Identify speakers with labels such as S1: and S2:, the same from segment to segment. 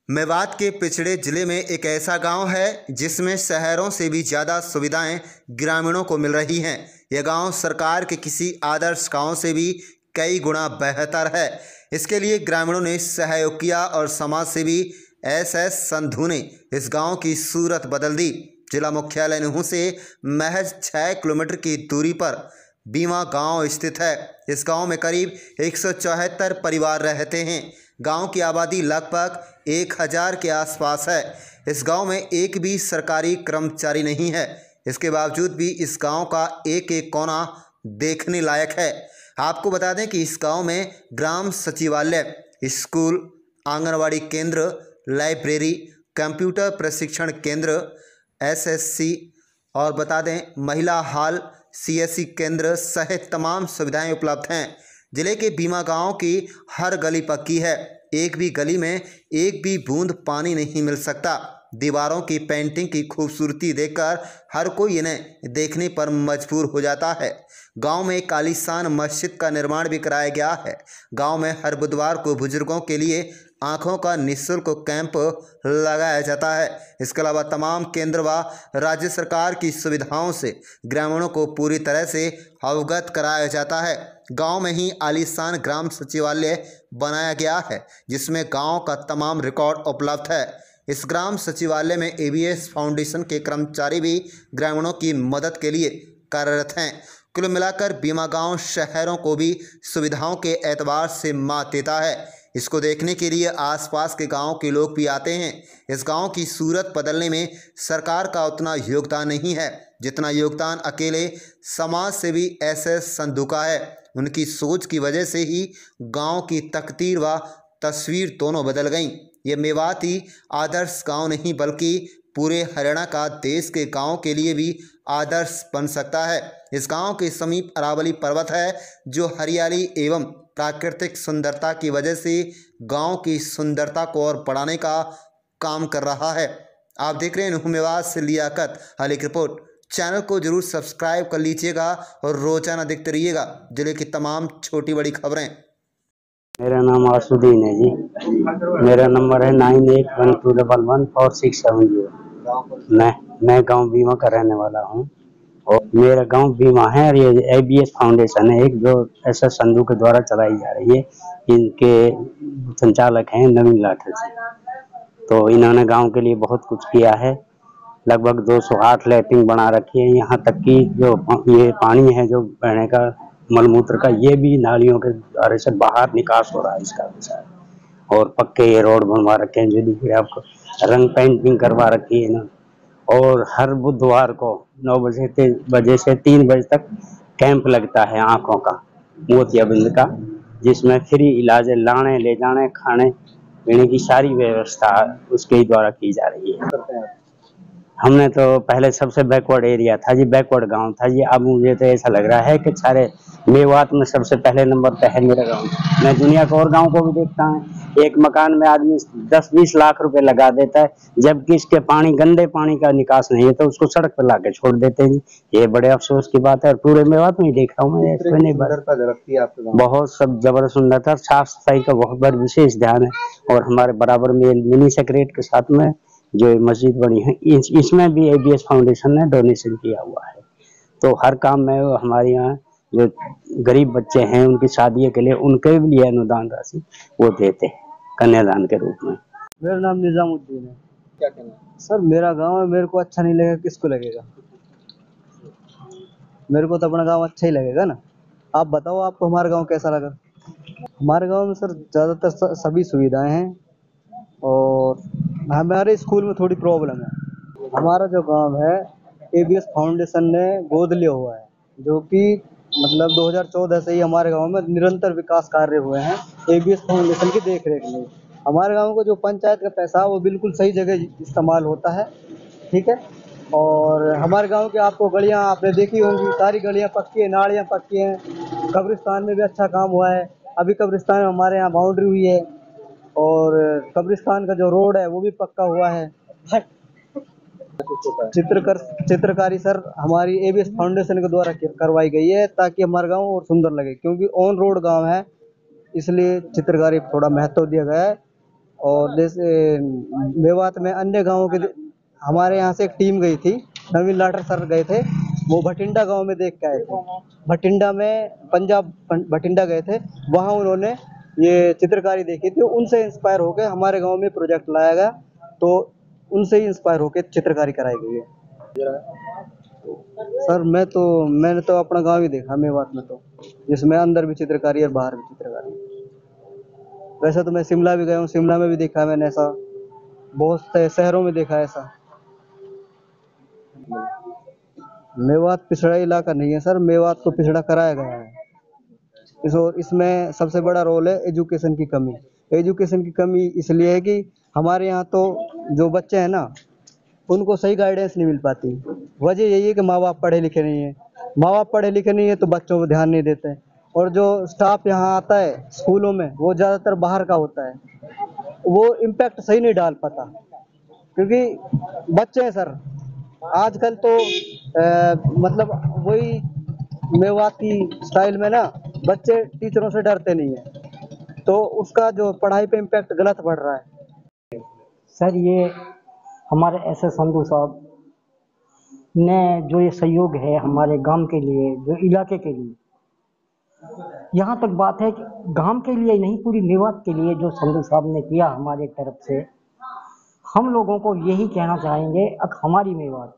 S1: मेवात के पिछड़े जिले में एक ऐसा गांव है जिसमें शहरों से भी ज़्यादा सुविधाएं ग्रामीणों को मिल रही हैं। यह गांव सरकार के किसी आदर्श गांव से भी कई गुना बेहतर है। इसके लिए ग्रामीणों ने सहयोग किया और समाज सेवी एस संधू ने इस गांव की सूरत बदल दी। जिला मुख्यालय नुहू से महज 6 किलोमीटर की दूरी पर बीमा गांव स्थित है। इस गांव में करीब 174 परिवार रहते हैं। गांव की आबादी लगभग 1000 के आसपास है। इस गांव में एक भी सरकारी कर्मचारी नहीं है। इसके बावजूद भी इस गांव का एक एक कोना देखने लायक है। आपको बता दें कि इस गांव में ग्राम सचिवालय, स्कूल, आंगनवाड़ी केंद्र, लाइब्रेरी, कंप्यूटर प्रशिक्षण केंद्र, एसएससी और बता दें महिला हॉल, सीएससी केंद्र सहित तमाम सुविधाएं उपलब्ध हैं। जिले के बीमा गांव की हर गली पक्की है। एक भी गली में एक भी बूंद पानी नहीं मिल सकता। दीवारों की पेंटिंग की खूबसूरती देखकर हर कोई इन्हें देखने पर मजबूर हो जाता है। गांव में एक आलीशान मस्जिद का निर्माण भी कराया गया है। गांव में हर बुधवार को बुजुर्गों के लिए आँखों का निःशुल्क कैंप लगाया जाता है। इसके अलावा तमाम केंद्र व राज्य सरकार की सुविधाओं से ग्रामीणों को पूरी तरह से अवगत कराया जाता है। गांव में ही आलीशान ग्राम सचिवालय बनाया गया है जिसमें गांव का तमाम रिकॉर्ड उपलब्ध है। इस ग्राम सचिवालय में एबीएस फाउंडेशन के कर्मचारी भी ग्रामीणों की मदद के लिए कार्यरत हैं। कुल मिलाकर बीमा गांव शहरों को भी सुविधाओं के एतबार से मात देता है। इसको देखने के लिए आसपास के गांव के लोग भी आते हैं। इस गांव की सूरत बदलने में सरकार का उतना योगदान नहीं है जितना योगदान अकेले समाज सेवी एस संधू का है। उनकी सोच की वजह से ही गांव की तकदीर व तस्वीर दोनों बदल गईं। ये मेवात ही आदर्श गांव नहीं बल्कि पूरे हरियाणा का देश के गांव के लिए भी आदर्श बन सकता है। इस गांव के समीप अरावली पर्वत है जो हरियाली एवं प्राकृतिक सुंदरता की वजह से गांव की सुंदरता को और बढ़ाने का काम कर रहा है। आप देख रहे हैं नुहू मेवात से लियाकत अली की रिपोर्ट। चैनल को जरूर सब्सक्राइब कर लीजिएगा और रोजाना देखते रहिएगा जिले की तमाम छोटी बड़ी खबरें।
S2: मेरा नाम आसुद्दीन है जी। मेरा नंबर है 9812114670। मैं गांव बीमा का रहने वाला हूं और मेरा गांव बीमा है और ये एबीएस फाउंडेशन है एक जो एस संधू के द्वारा चलाई जा रही है। इनके संचालक हैं नवीन लाठर जी। तो इन्होंने गांव के लिए बहुत कुछ किया है। लगभग 208 लैट्रिन बना रखी है। यहाँ तक कि जो ये पानी है जो बहने का मलमूत्र का ये भी नालियों के द्वारा से बाहर निकास हो रहा है इसका विचार। और पक्के ये रोड बनवा रखे हैं जो देखिए आपको रंग पेंटिंग करवा रखी है ना। और हर बुधवार को 9 बजे से 3 बजे तक कैंप लगता है आँखों का, मोतियाबिंद का, जिसमें फ्री इलाज लाने ले जाने खाने पीने की सारी व्यवस्था उसके द्वारा की जा रही है। हमने तो पहले सबसे बैकवर्ड एरिया था जी, बैकवर्ड गांव था जी। अब मुझे तो ऐसा लग रहा है कि सारे मेवात में सबसे पहले नंबर पे है मेरा गांव। मैं दुनिया के और गांव को भी देखता हूँ, एक मकान में आदमी 10-20 लाख रुपए लगा देता है, जबकि इसके गंदे पानी का निकास नहीं है तो उसको सड़क पर लाके छोड़ देते हैं जी। ये बड़े अफसोस की बात है। और पूरे मेवात में ही देख रहा हूँ मैं, बहुत सब जबरदस्त सुंदरता, साफ सफाई का बहुत बड़ा विशेष ध्यान है। और हमारे बराबर में मिनी सेक्रेट के साथ में जो मस्जिद बनी है इसमें भी एबीएस फाउंडेशन ने डोनेशन किया हुआ है। तो हर काम में हमारे यहाँ जो गरीब बच्चे हैं उनकी शादी के लिए उनके लिए अनुदान राशि वो देते हैं कन्यादान के रूप में।
S3: मेरा नाम निजामुद्दीन है।
S4: क्या कहना है?
S3: सर मेरा गांव है, मेरे को अच्छा नहीं लगेगा किसको लगेगा? मेरे को तो अपना गांव अच्छा ही लगेगा ना। आप बताओ आपको हमारा गांव कैसा लगा? हमारे गांव में सर ज़्यादातर सभी सुविधाएं हैं और हमारे स्कूल में थोड़ी प्रॉब्लम है। हमारा जो गांव है एबीएस फाउंडेशन ने गोद लिया हुआ है, जो कि मतलब 2014 से ही हमारे गांव में निरंतर विकास कार्य हुए हैं एबीएस फाउंडेशन की देखरेख में। हमारे गांव को जो पंचायत का पैसा वो बिल्कुल सही जगह इस्तेमाल होता है, ठीक है। और हमारे गांव के आपको गलियां आपने देखी होंगी, सारी गलियां पक्की है, नालियां पक्की हैं। कब्रिस्तान में भी अच्छा काम हुआ है। अभी कब्रिस्तान में हमारे यहाँ बाउंड्री हुई है और कब्रिस्तान का जो रोड है वो भी पक्का हुआ है। चित्रकारी सर हमारी एबीएस फाउंडेशन के द्वारा करवाई गई है ताकि हमारा गांव और सुंदर लगे, क्योंकि ऑन रोड गांव है इसलिए चित्रकारी थोड़ा महत्व दिया गया है। और जैसे मेवात में अन्य गाँवों के, हमारे यहाँ से एक टीम गई थी, नवीन लाटर सर गए थे, वो भटिंडा गांव में देख के आए थे। भटिंडा में पंजाब भटिंडा गए थे, वहाँ उन्होंने ये चित्रकारी देखी थी, उनसे इंस्पायर होकर हमारे गांव में प्रोजेक्ट लाया गया, तो उनसे ही इंस्पायर होकर चित्रकारी कराई गई है। सर मैंने तो अपना गांव ही देखा मेवात में, तो जिसमें अंदर भी चित्रकारी और बाहर भी चित्रकारी। वैसे तो मैं शिमला भी गया हूँ, शिमला में भी देखा है मैंने ऐसा, बहुत से शहरों में देखा है ऐसा। मेवात पिछड़ा इलाका नहीं है सर, मेवात को पिछड़ा कराया गया है। इसमें सबसे बड़ा रोल है एजुकेशन की कमी। एजुकेशन की कमी इसलिए है कि हमारे यहाँ तो जो बच्चे हैं ना, उनको सही गाइडेंस नहीं मिल पाती। वजह यही है कि माँ बाप पढ़े लिखे नहीं है, माँ बाप पढ़े लिखे नहीं है तो बच्चों पर ध्यान नहीं देते, और जो स्टाफ यहाँ आता है स्कूलों में वो ज़्यादातर बाहर का होता है, वो इम्पैक्ट सही नहीं डाल पाता, क्योंकि बच्चे हैं सर आजकल तो मतलब वही मेवाती स्टाइल में ना, बच्चे टीचरों से डरते नहीं है, तो उसका जो पढ़ाई पे इम्पैक्ट गलत पड़ रहा है।
S2: सर ये हमारे एसएस संधू साहब ने जो ये सहयोग है हमारे गांव के लिए, जो इलाके के लिए, यहाँ तक बात है कि गांव के लिए नहीं पूरी मेवात के लिए जो संधू साहब ने किया हमारे तरफ से, हम लोगों को यही कहना चाहेंगे अब हमारी मेवात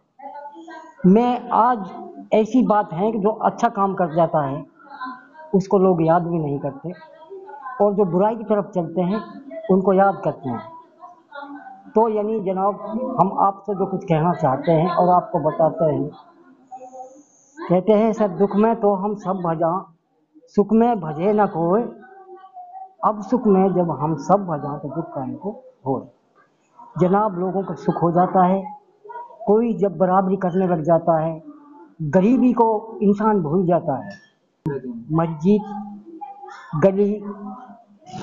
S2: में आज ऐसी बात है कि जो अच्छा काम कर जाता है उसको लोग याद भी नहीं करते, और जो बुराई की तरफ चलते हैं उनको याद करते हैं। तो यानी जनाब हम आपसे जो कुछ कहना चाहते हैं और आपको बताते हैं, कहते हैं सर दुख में तो हम सब भजा, सुख में भजे न कोई, अब सुख में जब हम सब भजा तो दुख का इनको हो। जनाब लोगों का सुख हो जाता है, कोई जब बराबरी करने लग जाता है, गरीबी को इंसान भूल जाता है। मस्जिद, गली,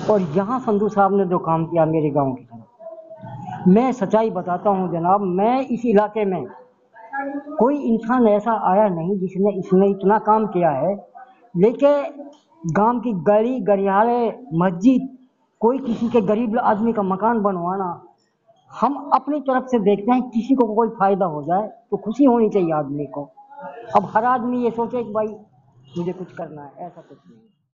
S2: और यहाँ संधू साहब ने जो काम किया मेरे गांव की तरफ, मैं सच्चाई बताता हूँ जनाब, मैं इस इलाके में कोई इंसान ऐसा आया नहीं इसने इतना काम किया है, लेकिन गांव की गली गलियारे मस्जिद, कोई किसी के गरीब आदमी का मकान बनवाना, हम अपनी तरफ से देखते हैं किसी को कोई फायदा हो जाए तो खुशी होनी चाहिए आदमी को। अब हर आदमी ये सोचे कि भाई मुझे कुछ करना है, ऐसा कुछ नहीं।